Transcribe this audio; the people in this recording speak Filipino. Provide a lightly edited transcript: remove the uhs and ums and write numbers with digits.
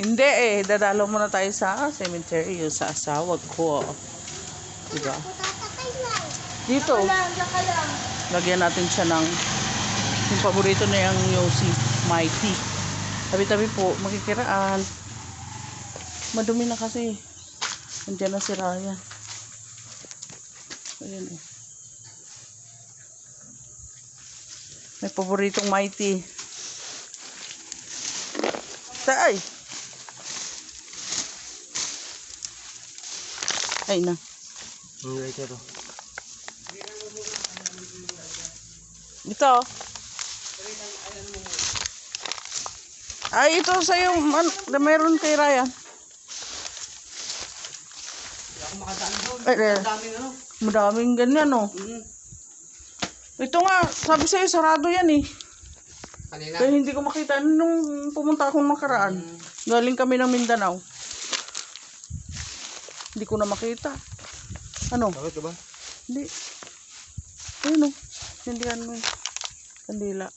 Hindi eh, dadalo muna tayo sa cemetery yung sa asawa ko. Diba? Dito, lagyan natin siya ng yung paborito na yung Yossi, Mighty. Tabi-tabi po, makikiraan. Madumi na kasi. Nandiyan na si Ryan. Ayan eh. May paboritong Mighty. Tay! Ay na. Ito. Ay, ito sa'yo. Meron kay Ryan. Ay, madaming ganyan, no? Ito nga, sabi sa'yo, sarado yan, eh. Kanina. Kaya hindi ko makita nung pumunta akong nakaraan. Galing kami ng Mindanao. Hindi ko na makita. Ano? Bakit ba? Hindi. Ayun, no? Hindihan mo yung kandila.